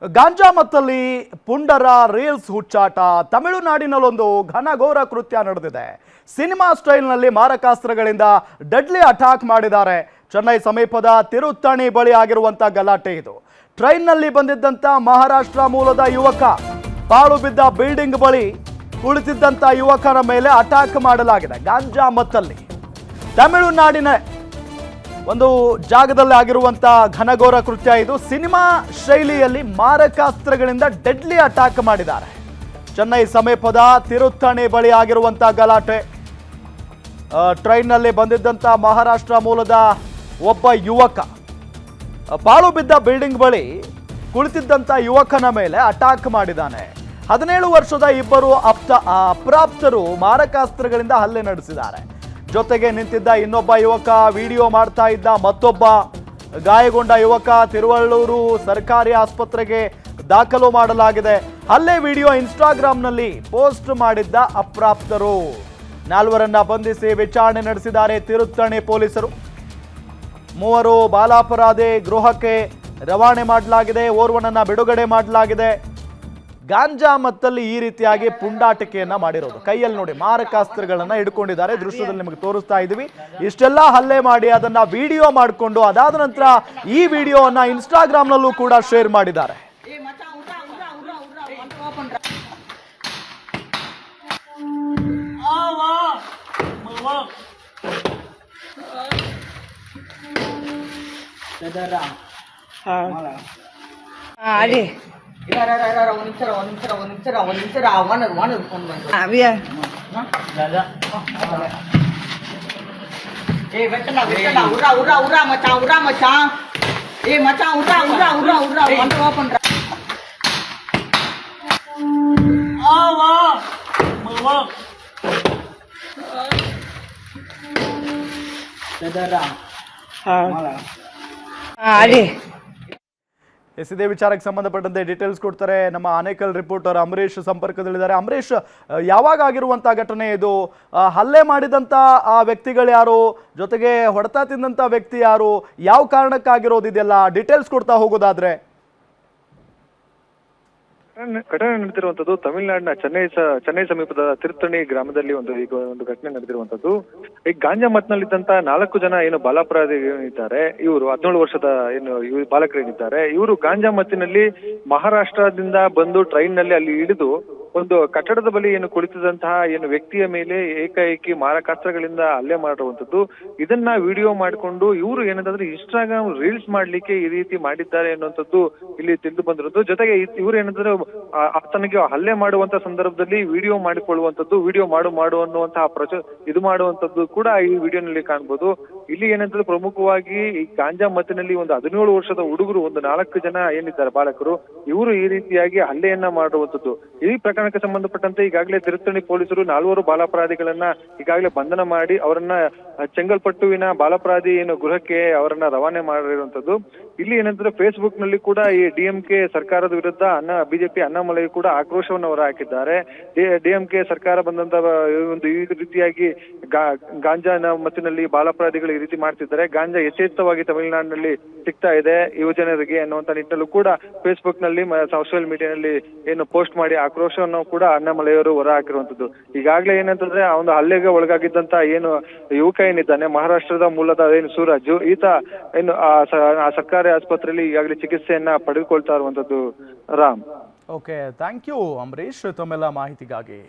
ಗಾಂಜಾ ಮತ್ತಲ್ಲಿ ಪುಂಡರ ರೀಲ್ಸ್ ಹುಚ್ಚಾಟ. ತಮಿಳುನಾಡಿನಲ್ಲೊಂದು ಘನಘೋರ ಕೃತ್ಯ ನಡೆದಿದೆ. ಸಿನಿಮಾ ಸ್ಟೈಲ್ನಲ್ಲಿ ಮಾರಕಾಸ್ತ್ರಗಳಿಂದ ಡೆಡ್ಲಿ ಅಟ್ಯಾಕ್ ಮಾಡಿದ್ದಾರೆ. ಚೆನ್ನೈ ಸಮೀಪದ ತಿರುತ್ತಣಿ ಬಳಿ ಆಗಿರುವಂತ ಗಲಾಟೆ ಇದು. ಟ್ರೈನ್ನಲ್ಲಿ ಬಂದಿದ್ದಂತ ಮಹಾರಾಷ್ಟ್ರ ಮೂಲದ ಯುವಕ ಪಾಳು ಬಿದ್ದ ಬಿಲ್ಡಿಂಗ್ ಬಳಿ ಕುಳಿತಿದ್ದಂತ ಯುವಕರ ಮೇಲೆ ಅಟ್ಯಾಕ್ ಮಾಡಲಾಗಿದೆ. ಗಾಂಜಾ ಮತ್ತಲ್ಲಿ ತಮಿಳುನಾಡಿನ ಒಂದು ಜಾಗದಲ್ಲಿ ಆಗಿರುವಂತ ಘನಘೋರ ಕೃತ್ಯ ಇದು. ಸಿನಿಮಾ ಶೈಲಿಯಲ್ಲಿ ಮಾರಕಾಸ್ತ್ರಗಳಿಂದ ಡೆಡ್ಲಿ ಅಟ್ಯಾಕ್ ಮಾಡಿದ್ದಾರೆ. ಚೆನ್ನೈ ಸಮೀಪದ ತಿರುತ್ತಣಿ ಬಳಿ ಆಗಿರುವಂತ ಗಲಾಟೆ. ಟ್ರೈನ್ನಲ್ಲಿ ಬಂದಿದ್ದಂತ ಮಹಾರಾಷ್ಟ್ರ ಮೂಲದ ಒಬ್ಬ ಯುವಕ ಪಾಳು ಬಿದ್ದ ಬಿಲ್ಡಿಂಗ್ ಬಳಿ ಕುಳಿತಿದ್ದಂತ ಯುವಕನ ಮೇಲೆ ಅಟ್ಯಾಕ್ ಮಾಡಿದ್ದಾನೆ. 17 ವರ್ಷದ ಇಬ್ಬರು ಅಪ್ರಾಪ್ತರು ಮಾರಕಾಸ್ತ್ರಗಳಿಂದ ಹಲ್ಲೆ ನಡೆಸಿದ್ದಾರೆ. ಜೊತೆಗೆ ನಿಂತಿದ್ದ ಇನ್ನೊಬ್ಬ ಯುವಕ ವಿಡಿಯೋ ಮಾಡ್ತಾ ಇದ್ದ. ಮತ್ತೊಬ್ಬ ಗಾಯಗೊಂಡ ಯುವಕ ತಿರುವಳ್ಳೂರು ಸರ್ಕಾರಿ ಆಸ್ಪತ್ರೆಗೆ ದಾಖಲು ಮಾಡಲಾಗಿದೆ. ಹಲ್ಲೆ ವಿಡಿಯೋ ಇನ್ಸ್ಟಾಗ್ರಾಂನಲ್ಲಿ ಪೋಸ್ಟ್ ಮಾಡಿದ್ದ ಅಪ್ರಾಪ್ತರು. 4 ಬಂಧಿಸಿ ವಿಚಾರಣೆ ನಡೆಸಿದ್ದಾರೆ ತಿರುತ್ತಣಿ ಪೊಲೀಸರು. 3 ಬಾಲಾಪರಾಧಿ ಗೃಹಕ್ಕೆ ರವಾನೆ ಮಾಡಲಾಗಿದೆ. ಓರ್ವನನ್ನ ಬಿಡುಗಡೆ ಮಾಡಲಾಗಿದೆ. ಗಾಂಜಾ ಮತ್ತಲ್ಲಿ ಈ ರೀತಿಯಾಗಿ ಪುಂಡಾಟಿಕೆಯನ್ನ ಮಾಡಿರೋದು. ಕೈಯಲ್ಲಿ ನೋಡಿ ಮಾರಕಾಸ್ತ್ರಗಳನ್ನ ಹಿಡ್ಕೊಂಡಿದ್ದಾರೆ. ದೃಶ್ಯದಲ್ಲಿ ನಿಮಗೆ ತೋರಿಸ್ತಾ ಇದ್ದೀವಿ. ಇಷ್ಟೆಲ್ಲ ಹಲ್ಲೆ ಮಾಡಿ ಅದನ್ನ ವಿಡಿಯೋ ಮಾಡಿಕೊಂಡು ಅದಾದ ನಂತರ ಈ ವಿಡಿಯೋವನ್ನ ಇನ್ಸ್ಟಾಗ್ರಾಂನಲ್ಲೂ ಕೂಡ ಶೇರ್ ಮಾಡಿದ್ದಾರೆ. ಇದೇ ವಿಚಾರಕ್ಕೆ ಸಂಬಂಧಪಟ್ಟಂತೆ ಡೀಟೇಲ್ಸ್ ಕೊಡ್ತಾರೆ ನಮ್ಮ ಆನೇಕಲ್ ರಿಪೋರ್ಟರ್ ಅಂಬರೀಶ್ ಸಂಪರ್ಕದಲ್ಲಿದ್ದಾರೆ. ಅಂಬರೀಶ್, ಯಾವಾಗ ಆಗಿರುವಂತಹ ಘಟನೆ ಇದು? ಹಲ್ಲೆ ಮಾಡಿದಂತ ಆ ವ್ಯಕ್ತಿಗಳು ಯಾರು, ಜೊತೆಗೆ ಹೊಡೆತ ತಿಂದಂತ ವ್ಯಕ್ತಿ ಯಾರು, ಯಾವ ಕಾರಣಕ್ಕಾಗಿರೋದಿದೆಯಲ್ಲ ಡೀಟೇಲ್ಸ್ ಕೊಡ್ತಾ ಹೋಗೋದಾದ್ರೆ? ಘಟನೆ ನಡೆದಿರುವಂತದ್ದು ತಮಿಳುನಾಡಿನ ಚೆನ್ನೈ ಸಮೀಪದ ತಿರುತ್ತಣಿ ಗ್ರಾಮದಲ್ಲಿ ಈಗ ಒಂದು ಘಟನೆ ನಡೆದಿರುವಂತದ್ದು. ಈ ಗಾಂಜಾ ಮತ್ನಲ್ಲಿದ್ದಂತ 4 ಜನ ಏನು ಬಾಲಾಪರಾಧಿಗಳಿದ್ದಾರೆ, ಇವರು 17 ವರ್ಷದ ಏನು ಬಾಲಕರೇನಿದ್ದಾರೆ, ಇವರು ಗಾಂಜಾ ಮತ್ತಿನಲ್ಲಿ ಮಹಾರಾಷ್ಟ್ರದಿಂದ ಬಂದು ಟ್ರೈನ್ ನಲ್ಲಿ ಅಲ್ಲಿ ಇಳಿದು ಒಂದು ಕಟ್ಟಡದ ಬಳಿ ಏನು ಕುಳಿತಿದಂತಹ ಏನು ವ್ಯಕ್ತಿಯ ಮೇಲೆ ಏಕಾಏಕಿ ಮಾರಕಾಸ್ತ್ರಗಳಿಂದ ಹಲ್ಲೆ ಮಾಡಿರುವಂತದ್ದು. ಇದನ್ನ ವಿಡಿಯೋ ಮಾಡಿಕೊಂಡು ಇವರು ಏನಂತಂದ್ರೆ ಇನ್ಸ್ಟಾಗ್ರಾಮ್ ರೀಲ್ಸ್ ಮಾಡ್ಲಿಕ್ಕೆ ಈ ರೀತಿ ಮಾಡಿದ್ದಾರೆ ಅನ್ನುವಂಥದ್ದು ಇಲ್ಲಿ ತಿಳಿದು ಬಂದಿರೋದು. ಜೊತೆಗೆ ಇವರು ಏನಂತಂದ್ರೆ ಆತನಿಗೆ ಹಲ್ಲೆ ಮಾಡುವಂತ ಸಂದರ್ಭದಲ್ಲಿ ವಿಡಿಯೋ ಮಾಡಿಕೊಳ್ಳುವಂತದ್ದು, ವಿಡಿಯೋ ಮಾಡು ಅನ್ನುವಂತಹ ಇದು ಮಾಡುವಂತದ್ದು ಕೂಡ ಈ ವಿಡಿಯೋನಲ್ಲಿ ಕಾಣ್ಬೋದು. ಇಲ್ಲಿ ಏನಂತಂದ್ರೆ ಪ್ರಮುಖವಾಗಿ ಈ ಗಾಂಜಾ ಮತ್ತಿನಲ್ಲಿ ಒಂದು 17 ವರ್ಷದ ಹುಡುಗರು, ಒಂದು 4 ಜನ ಏನಿದ್ದಾರೆ ಬಾಲಕರು, ಇವರು ಈ ರೀತಿಯಾಗಿ ಹಲ್ಲೆಯನ್ನ ಮಾಡುವಂತದ್ದು. ಈ ಪ್ರಕರಣಕ್ಕೆ ಸಂಬಂಧಪಟ್ಟಂತೆ ಈಗಾಗಲೇ ತಿರುತ್ತಣಿ ಪೊಲೀಸರು 4 ಬಾಲಾಪರಾಧಿಗಳನ್ನ ಈಗಾಗಲೇ ಬಂಧನ ಮಾಡಿ ಅವರನ್ನ ಚೆಂಗಲ್ಪಟ್ಟುವಿನ ಬಾಲಾಪರಾಧಿ ಏನು ಗೃಹಕ್ಕೆ ಅವರನ್ನ ರವಾನೆ ಮಾಡಿರುವಂತದ್ದು. ಇಲ್ಲಿ ಏನಂದ್ರೆ ಫೇಸ್ಬುಕ್ ನಲ್ಲಿ ಕೂಡ ಈ ಡಿಎಂಕೆ ಸರ್ಕಾರದ ವಿರುದ್ಧ ಬಿಜೆಪಿ ಅಣ್ಣಾಮಲೈ ಕೂಡ ಆಕ್ರೋಶವನ್ನು ಹೊರಹಾಕಿದ್ದಾರೆ. ಡಿಎಂಕೆ ಸರ್ಕಾರ ಬಂದಂತ ಒಂದು ಈ ರೀತಿಯಾಗಿ ಗಾಂಜಾ ಮತ್ತಿನಲ್ಲಿ ಬಾಲಾಪರಾಧಿಗಳು ಈ ರೀತಿ ಮಾಡ್ತಿದ್ದಾರೆ. ಗಾಂಜಾ ಯಥೇಚ್ಛವಾಗಿ ತಮಿಳುನಾಡಿನಲ್ಲಿ ಸಿಗ್ತಾ ಇದೆ ಯುವಜನರಿಗೆ ಅನ್ನುವಂತ ನಿಟ್ಟಿನಲ್ಲೂ ಕೂಡ ಫೇಸ್ಬುಕ್ ನಲ್ಲಿ ಸೋಷಿಯಲ್ ಮೀಡಿಯಾನಲ್ಲಿ ಏನು ಪೋಸ್ಟ್ ಮಾಡಿ ಆಕ್ರೋಶವನ್ನು ಕೂಡ ಅಣ್ಣಾಮಲೈಯವರು ಹೊರ ಹಾಕಿರುವಂತದ್ದು. ಈಗಾಗಲೇ ಏನಂತಂದ್ರೆ ಆ ಒಂದು ಹಲ್ಲೆಗೆ ಒಳಗಾಗಿದ್ದಂತ ಏನು ಯುವಕ ಏನಿದ್ದಾನೆ ಮಹಾರಾಷ್ಟ್ರದ ಮೂಲದ ಏನು ಸೂರಜ್, ಈತ ಏನು ಆ ಸರ್ಕಾರಿ ಆಸ್ಪತ್ರೆಯಲ್ಲಿ ಈಗಾಗಲೇ ಚಿಕಿತ್ಸೆಯನ್ನ ಪಡೆದುಕೊಳ್ತಾ ಇರುವಂತದ್ದು. Ram, okay, thank you Ambarish ತಮ್ಮೆಲ್ಲ ಮಾಹಿತಿಗಾಗಿ.